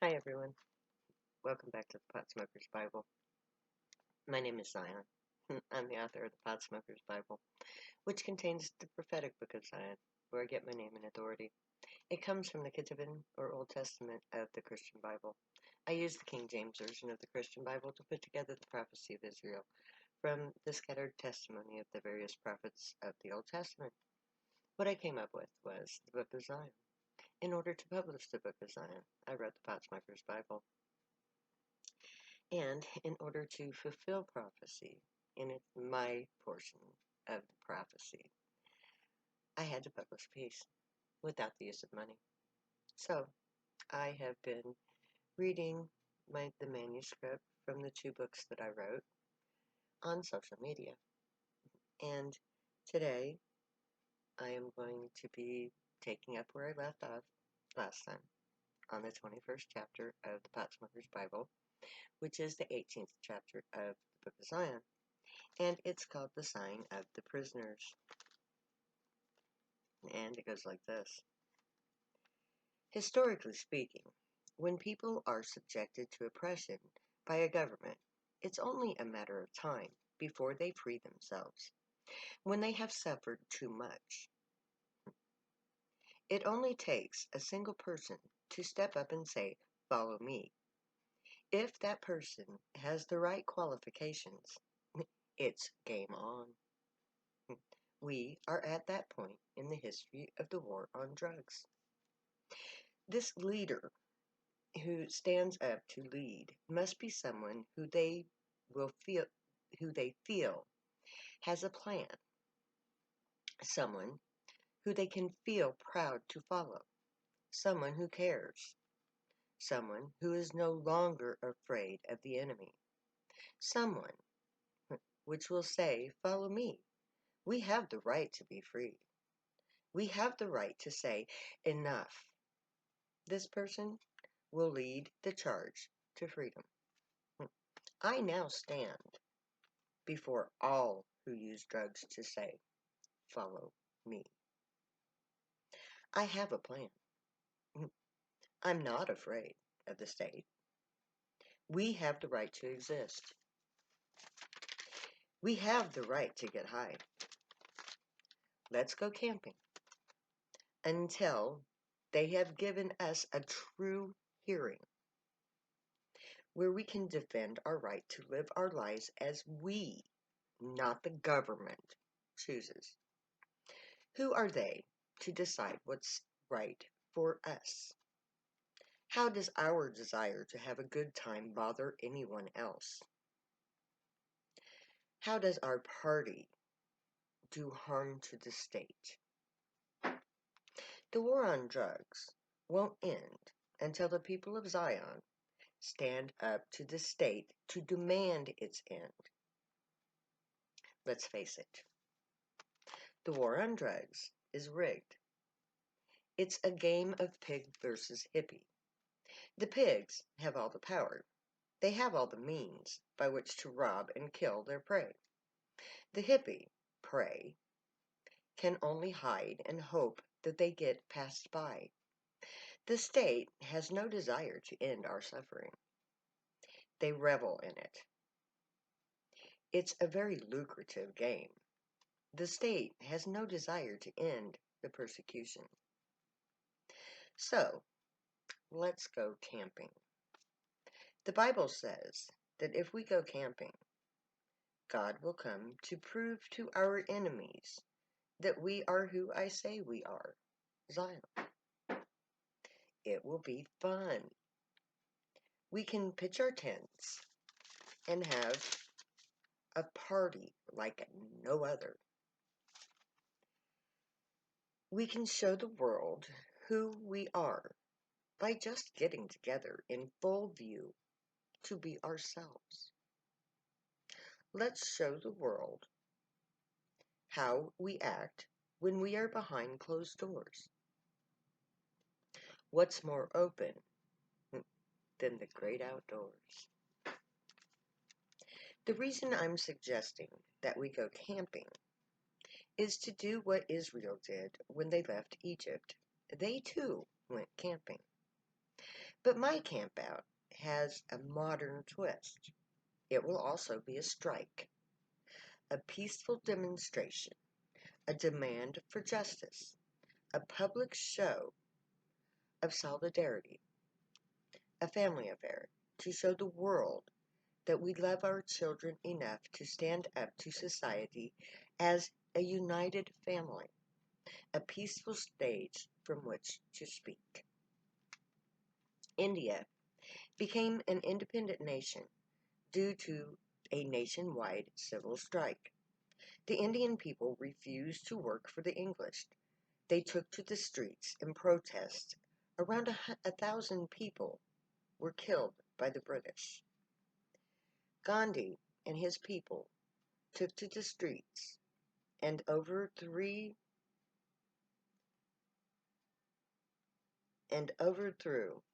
Hi everyone, welcome back to the Pot Smoker's Bible. My name is Zion. I'm the author of the Pot Smoker's Bible, which contains the prophetic book of Zion, where I get my name and authority. It comes from the Ketuvim, or Old Testament, of the Christian Bible. I use the King James Version of the Christian Bible to put together the prophecy of Israel from the scattered testimony of the various prophets of the Old Testament. What I came up with was the Book of Zion. In order to publish the Book of Zion, I wrote the Pot Smoker's Bible. And in order to fulfill prophecy, in my portion of the prophecy, I had to publish a piece without the use of money. So I have been reading the manuscript from the two books that I wrote on social media. And today I am going to be taking up where I left off last time on the 21st chapter of the Pot Smoker's Bible, which is the 18th chapter of the Book of Zion. And it's called the Sighing of the Prisoners. And it goes like this. Historically speaking, when people are subjected to oppression by a government, it's only a matter of time before they free themselves. When they have suffered too much, it only takes a single person to step up and say, "Follow me." If that person has the right qualifications, it's game on. We are at that point in the history of the war on drugs. This leader who stands up to lead must be someone who they feel has a plan, someone who they can feel proud to follow, someone who cares, someone who is no longer afraid of the enemy, someone which will say, "Follow me." We have the right to be free. We have the right to say, "Enough." This person will lead the charge to freedom. I now stand before all who use drugs to say, "Follow me." I have a plan. I'm not afraid of the state. We have the right to exist. We have the right to get high. Let's go camping until they have given us a true hearing where we can defend our right to live our lives as we, not the government, chooses. Who are they to decide what's right for us? How does our desire to have a good time bother anyone else? How does our party do harm to the state? The war on drugs won't end until the people of Zion stand up to the state to demand its end. Let's face it, the war on drugs is rigged. It's a game of pig versus hippie. The pigs have all the power. They have all the means by which to rob and kill their prey. The hippie, prey, can only hide and hope that they get passed by. The state has no desire to end our suffering. They revel in it. It's a very lucrative game. The state has no desire to end the persecution. So, let's go camping. The Bible says that if we go camping, God will come to prove to our enemies that we are who I say we are, Zion. It will be fun. We can pitch our tents and have a party like no other. We can show the world who we are by just getting together in full view to be ourselves. Let's show the world how we act when we are behind closed doors. What's more open than the great outdoors? The reason I'm suggesting that we go camping is to do what Israel did when they left Egypt. They too went camping. But my campout has a modern twist. It will also be a strike, a peaceful demonstration, a demand for justice, a public show of solidarity, a family affair to show the world that we love our children enough to stand up to society as a united family, a peaceful stage from which to speak. India became an independent nation due to a nationwide civil strike. The Indian people refused to work for the English. They took to the streets in protest. Around 1,000 people were killed by the British. Gandhi and his people took to the streets and overthrew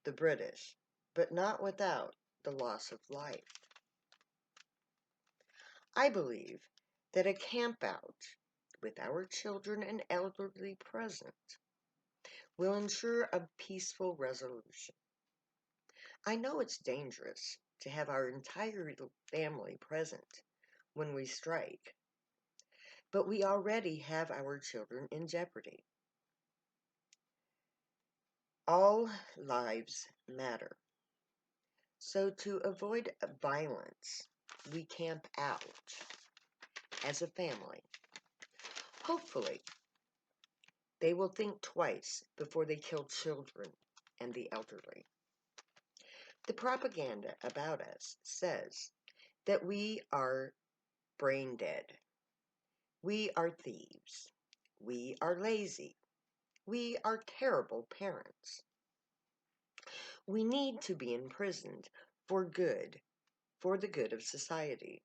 the British, but not without the loss of life. I believe that a campout with our children and elderly present will ensure a peaceful resolution. I know it's dangerous to have our entire family present when we strike, but we already have our children in jeopardy. All lives matter. So, to avoid violence, we camp out as a family. Hopefully, they will think twice before they kill children and the elderly. The propaganda about us says that we are brain dead, we are thieves, we are lazy, we are terrible parents. We need to be imprisoned for good, for the good of society.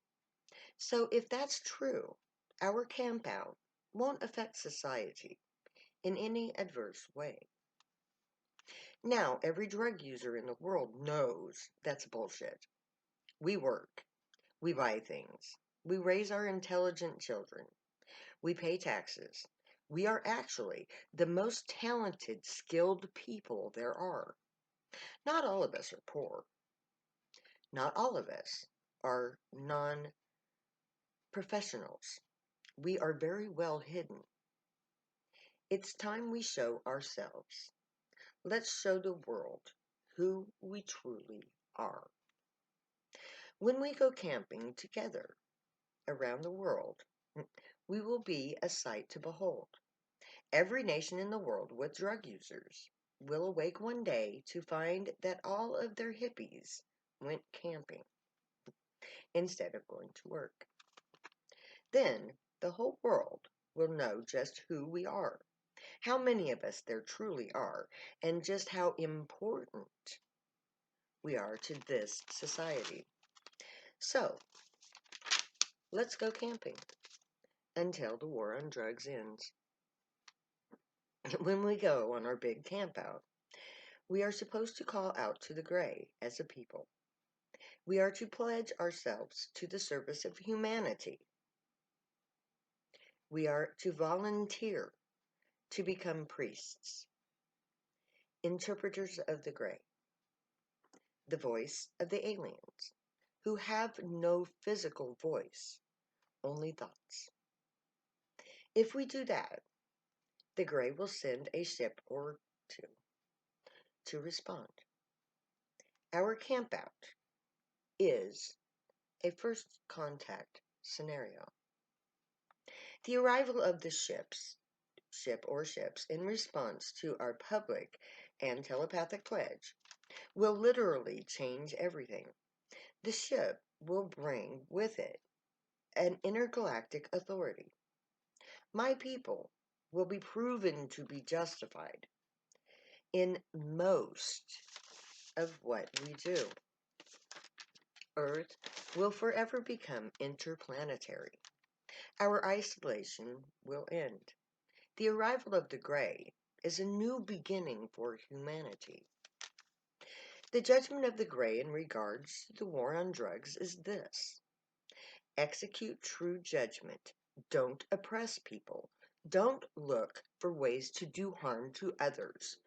So if that's true, our campout won't affect society in any adverse way. Now, every drug user in the world knows that's bullshit. We work, we buy things, we raise our intelligent children, we pay taxes. We are actually the most talented, skilled people there are. Not all of us are poor. Not all of us are non professionals. We are very well hidden. It's time we show ourselves. Let's show the world who we truly are. When we go camping together around the world, we will be a sight to behold. Every nation in the world with drug users will awake one day to find that all of their hippies went camping instead of going to work. Then the whole world will know just who we are, how many of us there truly are, and just how important we are to this society. So, let's go camping until the war on drugs ends. When we go on our big campout, we are supposed to call out to the gray as a people. We are to pledge ourselves to the service of humanity. We are to volunteer to become priests, interpreters of the gray, the voice of the aliens, who have no physical voice, only thoughts. If we do that, the gray will send a ship or two to respond. Our campout is a first contact scenario. The arrival of the ship or ships in response to our public and telepathic pledge will literally change everything. The ship will bring with it an intergalactic authority. My people will be proven to be justified in most of what we do. Earth will forever become interplanetary. Our isolation will end. The arrival of the gray is a new beginning for humanity. The judgment of the gray in regards to the war on drugs is this: execute true judgment. Don't oppress people. Don't look for ways to do harm to others.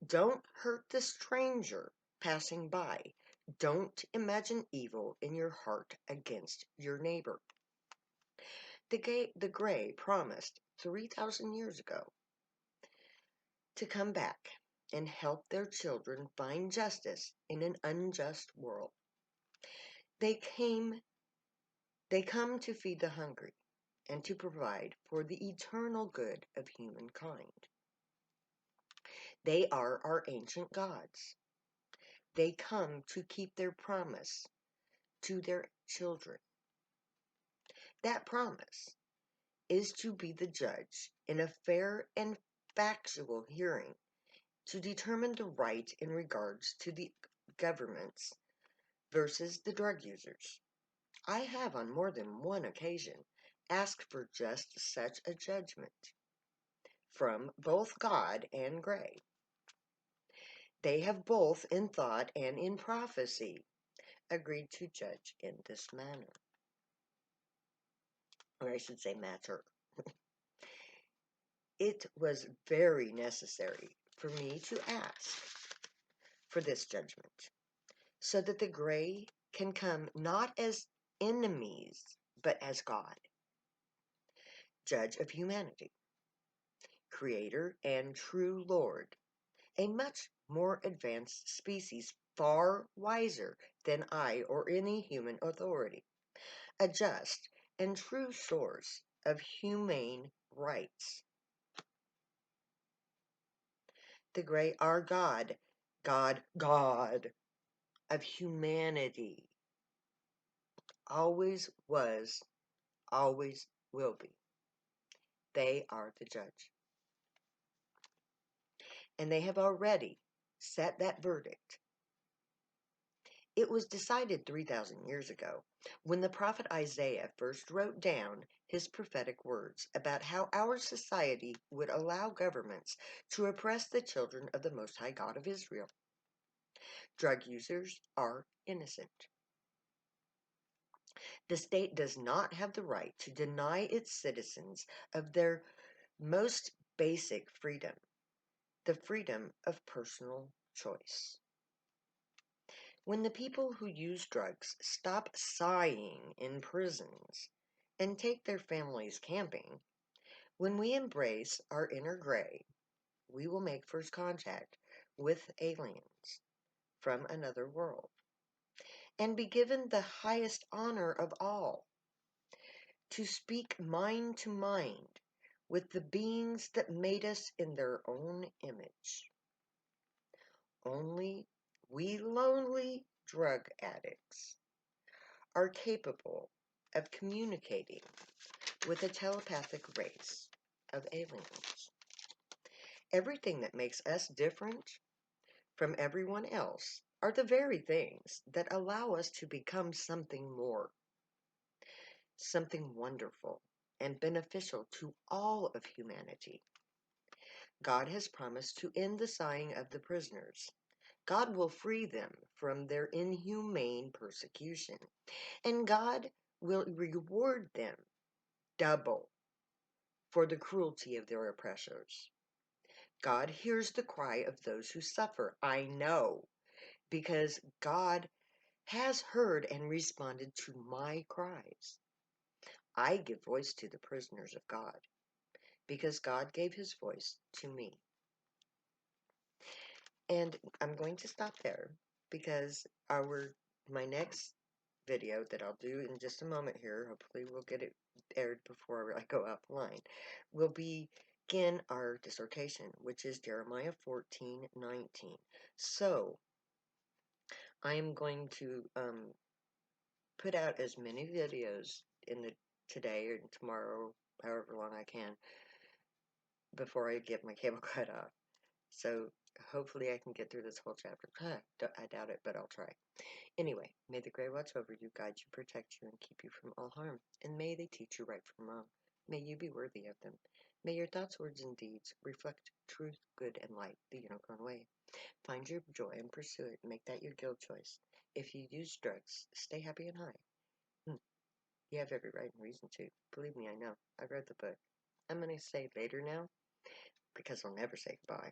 Don't hurt the stranger. passing by. Don't imagine evil in your heart against your neighbor. The Gray promised 3,000 years ago to come back and help their children find justice in an unjust world. They came they come to feed the hungry and to provide for the eternal good of humankind. They are our ancient gods. They come to keep their promise to their children. That promise is to be the judge in a fair and factual hearing to determine the right in regards to the governments versus the drug users. I have on more than one occasion asked for just such a judgment from both God and Gray. They have both in thought and in prophecy agreed to judge in this manner. Or I should say matter. It was very necessary for me to ask for this judgment so that the Gray can come not as enemies, but as God, judge of humanity, creator and true Lord, a much more advanced species, far wiser than I or any human authority, a just and true source of humane rights. The Gray are God, God of humanity, always was, always will be. They are the judge. And they have already set that verdict. It was decided 3,000 years ago when the prophet Isaiah first wrote down his prophetic words about how our society would allow governments to oppress the children of the Most High God of Israel. Drug users are innocent. The state does not have the right to deny its citizens of their most basic freedom, the freedom of personal choice. When the people who use drugs stop sighing in prisons and take their families camping, when we embrace our inner Gray, we will make first contact with aliens from another world and be given the highest honor of all, to speak mind to mind with the beings that made us in their own image. Only we lonely drug addicts are capable of communicating with a telepathic race of aliens. Everything that makes us different from everyone else are the very things that allow us to become something more, something wonderful and beneficial to all of humanity. God has promised to end the sighing of the prisoners. God will free them from their inhumane persecution, and God will reward them double for the cruelty of their oppressors. God hears the cry of those who suffer. I know, because God has heard and responded to my cries. I give voice to the prisoners of God, because God gave his voice to me. And I'm going to stop there because my next video that I'll do in just a moment here, hopefully we'll get it aired before I go offline, will begin our dissertation, which is Jeremiah 14:19. So I am going to put out as many videos in the today or tomorrow, however long I can, before I get my cable cut off. So hopefully I can get through this whole chapter. I doubt it, but I'll try. Anyway, may the Gray watch over you, guide you, protect you, and keep you from all harm. And may they teach you right from wrong. May you be worthy of them. May your thoughts, words, and deeds reflect truth, good, and light, the unicorn way. Find your joy and pursue it. Make that your guild choice. If you use drugs, stay happy and high. You have every right and reason to. Believe me, I know. I read the book. I'm going to say later now because I'll never say goodbye.